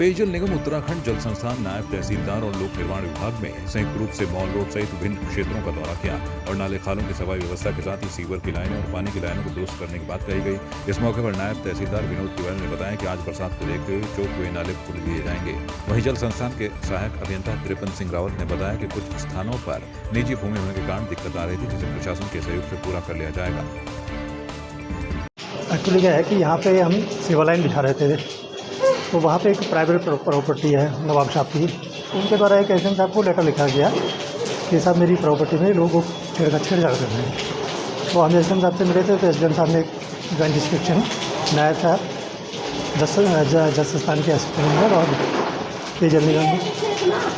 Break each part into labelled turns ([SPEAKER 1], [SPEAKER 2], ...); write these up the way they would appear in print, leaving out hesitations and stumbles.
[SPEAKER 1] पेयजल निगम उत्तराखंड जल संस्थान, नायब तहसीलदार और लोक निर्माण विभाग में संयुक्त रूप से मॉल रोड सहित विभिन्न क्षेत्रों का दौरा किया और नाले खालों की सफाई व्यवस्था के साथ ही सीवर की लाइनें और पानी की लाइनों को दुरुस्त करने की बात कही गई। इस मौके पर नायब तहसीलदार विनोद तिवारी ने बताया कि आज बरसात को देखते हुए चौक हुए नाले खोल दिए जाएंगे। वहीं जल संस्थान के सहायक अभियंता त्रिपन सिंह रावत ने बताया कि कुछ स्थानों पर निजी भूमि होने के कारण दिक्कत आ रही थी, जिसे प्रशासन के सहयोग से पूरा कर लिया जाएगा।
[SPEAKER 2] एक्चुअली क्या है कि यहाँ पे हम सिवर लाइन बिछा रहे थे, तो वहाँ पे एक प्राइवेट प्रॉपर्टी है नवाब साहब की, उनके द्वारा एक एसडीएम साहब को लेटर लिखा गया कि साहब मेरी प्रॉपर्टी में लोगों को छेड़छाड़ कर रहे हैं। तो हम एसडीएम साहब से मिले थे, तो एसडीएम साहब ने एक ज्वाइंट इंस्पेक्शन, नायब साहब, जल संस्थान के असिस्टेंट मेंबर और पेयजल निगम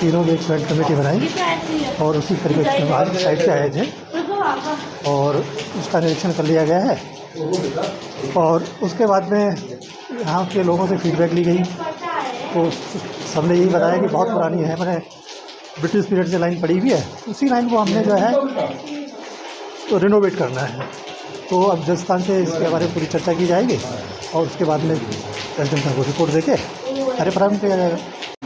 [SPEAKER 2] तीनों में एक ज्वाइंट कमेटी बनाई और उसी तरीके आज साइड पे आए थे और उसका निरीक्षण कर लिया गया है। और उसके बाद में यहाँ के लोगों से फीडबैक ली गई, तो सबने यही बताया कि बहुत पुरानी है, मैंने ब्रिटिश पीरियड से लाइन पड़ी हुई है, उसी लाइन को हमने जो है तो रिनोवेट करना है। तो अब जलस्थान से इसके बारे में पूरी चर्चा की जाएगी और उसके बाद में प्रेसिडेंट साहब को रिपोर्ट देके कार्य प्रारंभ किया जाएगा।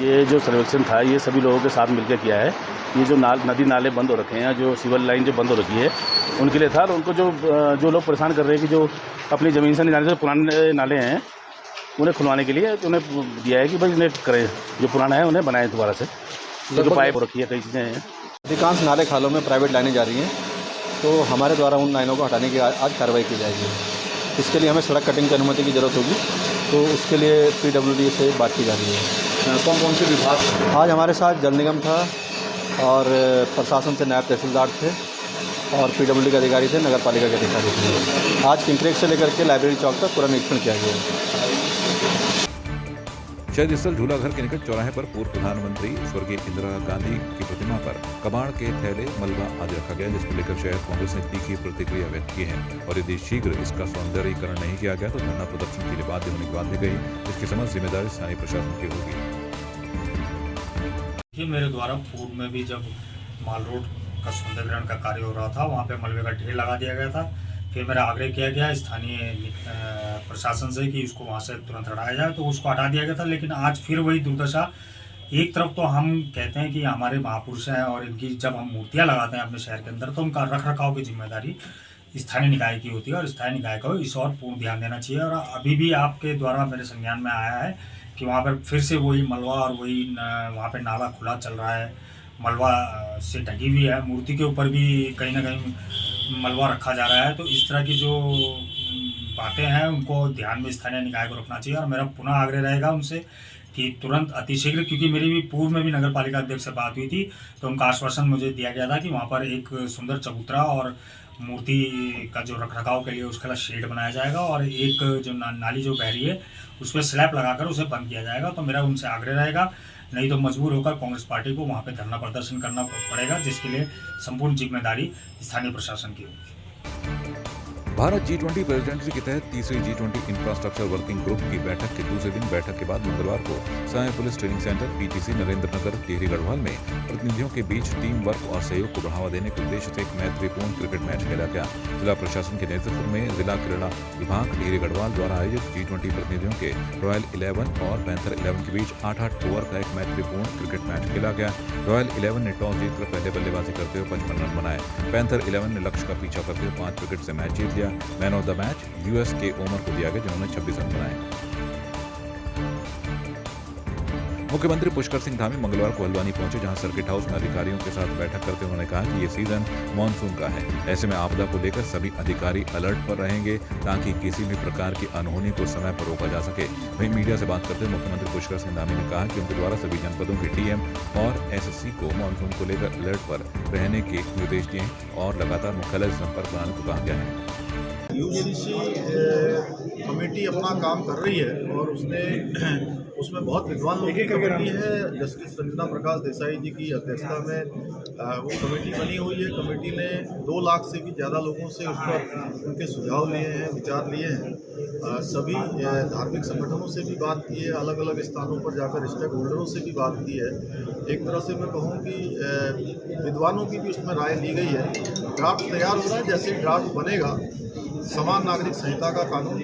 [SPEAKER 3] ये जो सर्वेक्षण था ये सभी लोगों के साथ मिलकर किया है। ये जो नदी नाले बंद हो रखे हैं, जो सिविल लाइन जो बंद हो रखी है, उनके लिए था। और उनको जो लोग परेशान कर रहे हैं कि जो अपनी ज़मीन से निकालने से पुराने नाले हैं उन्हें खुलवाने के लिए उन्हें दिया है कि भाई उन्हें करें, जो पुराना है उन्हें बनाएं दोबारा से। जो पाइप हो रखी है, कई चीज़ें हैं।
[SPEAKER 4] अधिकांश नाले खालों में प्राइवेट लाइनें जा रही हैं, तो हमारे द्वारा उन लाइनों को हटाने की आज कार्रवाई की जाएगी। इसके लिए हमें सड़क कटिंग की अनुमति की ज़रूरत होगी, तो उसके लिए PWD से बात की जा रही है।
[SPEAKER 5] कौन कौन से विभाग?
[SPEAKER 4] आज हमारे साथ जल निगम था और प्रशासन से नायब तहसीलदार थे और PWD के अधिकारी थे, नगर पालिका के अधिकारी थे। आज किंक्रेक से लेकर के लाइब्रेरी चौक तक पूरा निरीक्षण किया गया है।
[SPEAKER 1] शहीद स्थल झूलाघर के निकट चौराहे पर पूर्व प्रधानमंत्री स्वर्गीय इंदिरा गांधी की प्रतिमा पर कबाड़ के थैले, मलबा आदि रखा गया, जिसको लेकर शहर कांग्रेस ने तीखी प्रतिक्रिया व्यक्त की है और यदि शीघ्र इसका सौंदर्यीकरण नहीं किया गया तो धरना प्रदर्शन के लिए बाध्य होने की बात भी गई, जिसकी समस्त जिम्मेदारी स्थानीय प्रशासन की होगी।
[SPEAKER 6] मेरे द्वारा पूर्व में भी जब माल रोड का सौंदर्यीकरण का कार्य हो रहा था, वहाँ पे मलबे का ढेर लगा दिया गया था। फिर मेरा आग्रह किया गया स्थानीय प्रशासन से कि उसको वहाँ से तुरंत हटाया जाए, तो उसको हटा दिया गया था। लेकिन आज फिर वही दुर्दशा। एक तरफ तो हम कहते हैं कि हमारे महापुरुष हैं और इनकी जब हम मूर्तियाँ लगाते हैं अपने शहर के अंदर, तो उनका रख रखाव की जिम्मेदारी स्थानीय निकाय की होती है और स्थानीय निकाय को इस और पूर्ण ध्यान देना चाहिए। और अभी भी आपके द्वारा मेरे संज्ञान में आया है कि वहाँ पर फिर से वही मलबा और वही वहाँ पे नाला खुला चल रहा है, मलबा से ढकी हुई है, मूर्ति के ऊपर भी कहीं ना कहीं मलबा रखा जा रहा है। तो इस तरह की जो बातें हैं उनको ध्यान में स्थानीय निकाय को रखना चाहिए। और मेरा पुनः आग्रह रहेगा उनसे कि तुरंत अतिशीघ्र, क्योंकि मेरी भी पूर्व में भी नगर पालिका अध्यक्ष से बात हुई थी, तो उनका आश्वासन मुझे दिया गया था कि वहाँ पर एक सुंदर चबूतरा और मूर्ति का जो रखरखाव के लिए उसका शेड बनाया जाएगा और एक जो नाली जो बह रही है उस पर स्लैब लगाकर उसे बंद किया जाएगा। तो मेरा उनसे आग्रह रहेगा, नहीं तो मजबूर होकर कांग्रेस पार्टी को वहाँ पे धरना प्रदर्शन करना पड़ेगा, जिसके लिए संपूर्ण जिम्मेदारी स्थानीय प्रशासन की होगी।
[SPEAKER 1] भारत G20 प्रेसिडेंसी के तहत तीसरी G20 इंफ्रास्ट्रक्चर वर्किंग ग्रुप की बैठक के दूसरे दिन बैठक के बाद मंगलवार को सहायक police training centre PTC Narendra Nagar Tehri Garhwal में प्रतिनिधियों के बीच टीम वर्क और सहयोग को बढ़ावा देने के उद्देश्य से एक मैत्रीपूर्ण क्रिकेट मैच खेला गया। जिला प्रशासन के नेतृत्व में जिला क्रीड़ा विभाग टिहरी गढ़वाल द्वारा आयोजित G20 प्रतिनिधियों के रॉयल 11 और पैंथर 11 के बीच 8-8 ओवर का एक मैत्रीपूर्ण क्रिकेट मैच खेला गया। रॉयल 11 ने टॉस जीतकर पहले बल्लेबाजी करते हुए 55 रन बनाए। पैंथर 11 ने लक्ष्य का पीछा करते हुए 5 विकेट से मैच जीत लिया। Man of the match US के ओमर को दिया गया, जिन्होंने 26 रन बनाए। मुख्यमंत्री पुष्कर सिंह धामी मंगलवार को हल्द्वानी पहुंचे, जहां सर्किट हाउस में अधिकारियों के साथ बैठक करते हुए उन्होंने कहा कि ये सीजन मानसून का है, ऐसे में आपदा को लेकर सभी अधिकारी अलर्ट पर रहेंगे ताकि किसी भी प्रकार की अनहोनी को समय पर रोका जा सके। वहीं मीडिया से बात करते हुए मुख्यमंत्री पुष्कर सिंह धामी ने कहा कि उनके द्वारा सभी जनपदों के DM और SSC को मानसून को लेकर अलर्ट पर रहने के निर्देश दिए और लगातार मुख्यालय से संपर्क बनाने को कहा गया है।
[SPEAKER 5] UCC कमेटी अपना काम कर रही है और उसमें बहुत विद्वान लोगों की कमेटी है। जस्टिस संजना प्रकाश देसाई जी की अध्यक्षता में वो कमेटी बनी हुई है। कमेटी ने 2 लाख से भी ज़्यादा लोगों से उस पर उनके सुझाव लिए हैं, विचार लिए हैं। सभी धार्मिक संगठनों से भी बात की है, अलग अलग स्थानों पर जाकर स्टेक होल्डरों से भी बात की है। एक तरह से मैं कहूँ कि विद्वानों की भी उसमें राय ली गई है। ड्राफ्ट तैयार हो रहा है, जैसे ड्राफ्ट बनेगा समान नागरिक संहिता का कानून,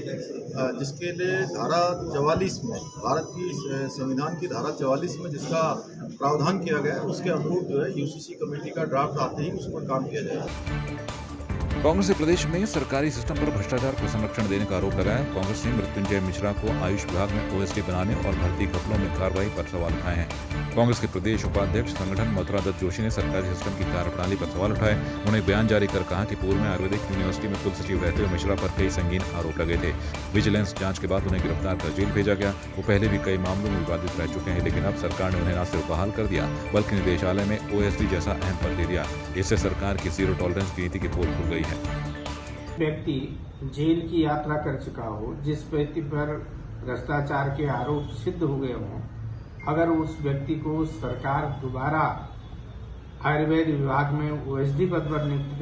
[SPEAKER 5] जिसके लिए धारा 44 में, भारत की संविधान की धारा 44 में जिसका प्रावधान किया गया है, उसके अनुरूप जो है यूसीसी कमेटी का ड्राफ्ट आते ही उस पर काम किया जाएगा।
[SPEAKER 1] कांग्रेस ने प्रदेश में सरकारी सिस्टम पर भ्रष्टाचार को संरक्षण देने का आरोप लगाया। कांग्रेस ने मृत्युंजय मिश्रा को आयुष विभाग में ओएसडी बनाने और भर्ती घपलों में कार्रवाई पर सवाल उठाए हैं। कांग्रेस के प्रदेश उपाध्यक्ष संगठन मथुरा दत्त जोशी ने सरकारी सिस्टम की कार्यप्रणाली पर सवाल उठाए। उन्होंने बयान जारी कर कहा कि पूर्व में आयुर्वेदिक यूनिवर्सिटी में कुल सचिव रहते हुए मिश्रा पर कई संगीन आरोप लगे थे। विजिलेंस जांच के बाद उन्हें गिरफ्तार कर जेल भेजा गया। वो पहले भी कई मामलों में विवादित रह चुके हैं, लेकिन अब सरकार ने उन्हें न सिर्फ बहाल कर दिया बल्कि निदेशालय में ओएसडी जैसा अहम पद दे दिया। इससे सरकार की जीरो टॉलरेंस की नीति की पोल खुल गई है।
[SPEAKER 7] व्यक्ति जेल की यात्रा कर चुका हो, जिस व्यक्ति पर भ्रष्टाचार के आरोप सिद्ध हो गए हों, अगर उस व्यक्ति को सरकार दोबारा आयुर्वेद विभाग में ओएसडी पद पर नियुक्त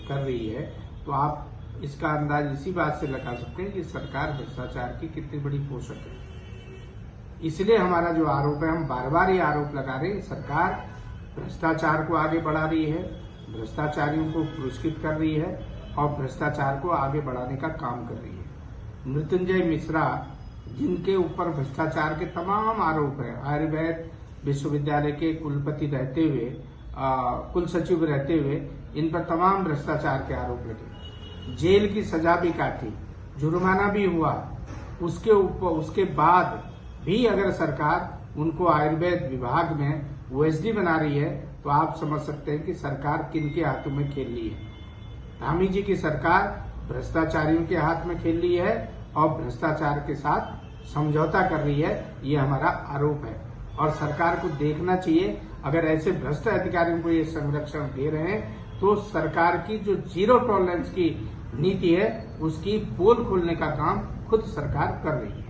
[SPEAKER 7] कर रही है तो आप इसका अंदाज इसी बात से लगा सकते हैं कि सरकार भ्रष्टाचार की कितनी बड़ी पोषक है। इसलिए हमारा जो आरोप है, हम बार बार ये आरोप लगा रहे हैं, सरकार भ्रष्टाचार को आगे बढ़ा रही है, भ्रष्टाचारियों को पुरस्कृत कर रही है और भ्रष्टाचार को आगे बढ़ाने का काम कर रही है। मृत्युंजय मिश्रा, जिनके ऊपर भ्रष्टाचार के तमाम आरोप हैं, आयुर्वेद विश्वविद्यालय के कुलपति रहते हुए, कुल सचिव रहते हुए, इन पर तमाम भ्रष्टाचार के आरोप लगे। जेल की सजा भी काटी, जुर्माना भी हुआ, उसके बाद भी अगर सरकार उनको आयुर्वेद विभाग में ओएसडी बना रही है तो आप समझ सकते हैं कि सरकार किन के हाथों में खेल रही है। धामी जी की सरकार भ्रष्टाचारियों के हाथ में खेल रही है और भ्रष्टाचार के साथ समझौता कर रही है, ये हमारा आरोप है। और सरकार को देखना चाहिए, अगर ऐसे भ्रष्ट अधिकारियों को ये संरक्षण दे रहे हैं तो सरकार की जो जीरो टॉलरेंस की नीति है उसकी पोल खोलने का काम खुद सरकार कर रही है।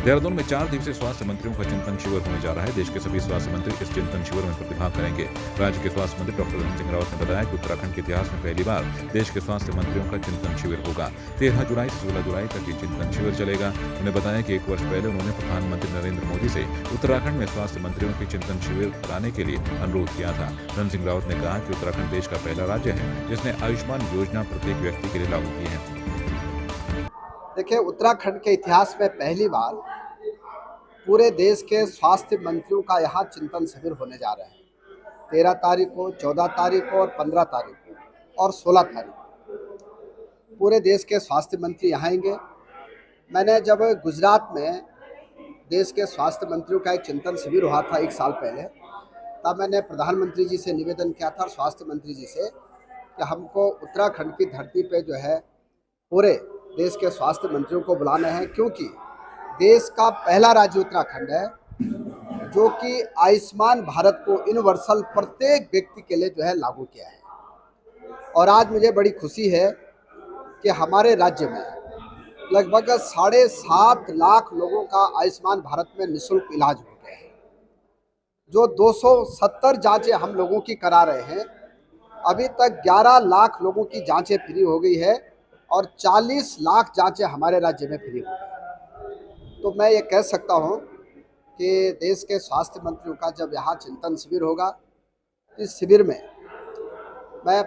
[SPEAKER 1] देहरादून में 4 दिवसीय स्वास्थ्य मंत्रियों का चिंतन शिविर होने जा रहा है। देश के सभी स्वास्थ्य मंत्री इस चिंतन शिविर में प्रतिभाग करेंगे। राज्य के स्वास्थ्य मंत्री डॉक्टर धन सिंह रावत ने बताया कि उत्तराखंड के इतिहास में पहली बार देश के स्वास्थ्य मंत्रियों का चिंतन शिविर होगा। 13 जुलाई से 16 जुलाई तक ये चिंतन शिविर चलेगा। उन्हें बताया कि 1 वर्ष पहले उन्होंने प्रधानमंत्री नरेंद्र मोदी से उत्तराखंड में स्वास्थ्य मंत्रियों के चिंतन शिविर कराने के लिए अनुरोध किया था। धन सिंह रावत ने कहा कि उत्तराखंड देश का पहला राज्य है जिसने आयुष्मान योजना प्रत्येक व्यक्ति के लिए लागू की है।
[SPEAKER 8] देखिए, उत्तराखंड के इतिहास में पहली बार पूरे देश के स्वास्थ्य मंत्रियों का यहाँ चिंतन शिविर होने जा रहे हैं। 13 तारीख को, 14 तारीख को और 15 तारीख को और 16 तारीख को पूरे देश के स्वास्थ्य मंत्री यहाँ आएंगे। मैंने जब गुजरात में देश के स्वास्थ्य मंत्रियों का एक चिंतन शिविर हुआ था 1 साल पहले, तब मैंने प्रधानमंत्री जी से निवेदन किया था और स्वास्थ्य मंत्री जी से कि हमको उत्तराखंड की धरती पे जो है पूरे देश के स्वास्थ्य मंत्रियों को बुलाना है, क्योंकि देश का पहला राज्य उत्तराखंड है जो कि आयुष्मान भारत को यूनिवर्सल प्रत्येक व्यक्ति के लिए जो है लागू किया है। और आज मुझे बड़ी खुशी है कि हमारे राज्य में लगभग 7.5 लाख लोगों का आयुष्मान भारत में निःशुल्क इलाज हो गया है। जो 270 जांचें हम लोगों की करा रहे हैं, अभी तक 11 लाख लोगों की जांचें फ्री हो गई है और 40 लाख जांचें हमारे राज्य में फ्री हो गई। तो मैं ये कह सकता हूँ कि देश के स्वास्थ्य मंत्रियों का जब यहाँ चिंतन शिविर होगा, इस शिविर में मैं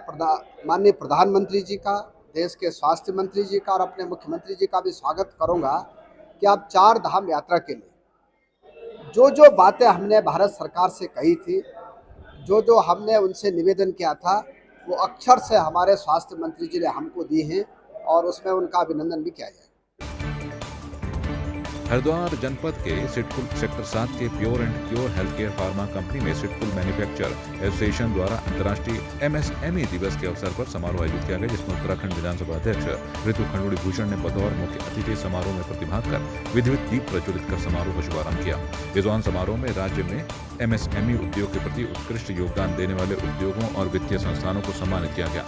[SPEAKER 8] माननीय प्रधानमंत्री जी का, देश के स्वास्थ्य मंत्री जी का और अपने मुख्यमंत्री जी का भी स्वागत करूँगा कि आप 4 धाम यात्रा के लिए जो बातें हमने भारत सरकार से कही थी, जो हमने उनसे निवेदन किया था, वो अक्षर से हमारे स्वास्थ्य मंत्री जी ने हमको दी हैं और उसमें उनका अभिनंदन भी किया जाए।
[SPEAKER 1] हरिद्वार जनपद के सिडकुल सेक्टर 7 के pure and cure health care pharma company में सिडकुल मैन्युफैक्चर एसोसिएशन द्वारा अंतर्राष्ट्रीय MSME दिवस के अवसर पर समारोह आयोजित किया गया, जिसमें उत्तराखंड विधानसभा अध्यक्ष ऋतु खंडूड़ी भूषण ने बतौर मुख्य अतिथि समारोह में प्रतिभाग कर विधिवत दीप प्रज्वलित कर समारोह का शुभारंभ किया। इस दौरान समारोह में राज्य में MSME उद्योग के प्रति उत्कृष्ट योगदान देने वाले उद्योगों और वित्तीय संस्थानों को सम्मानित किया गया।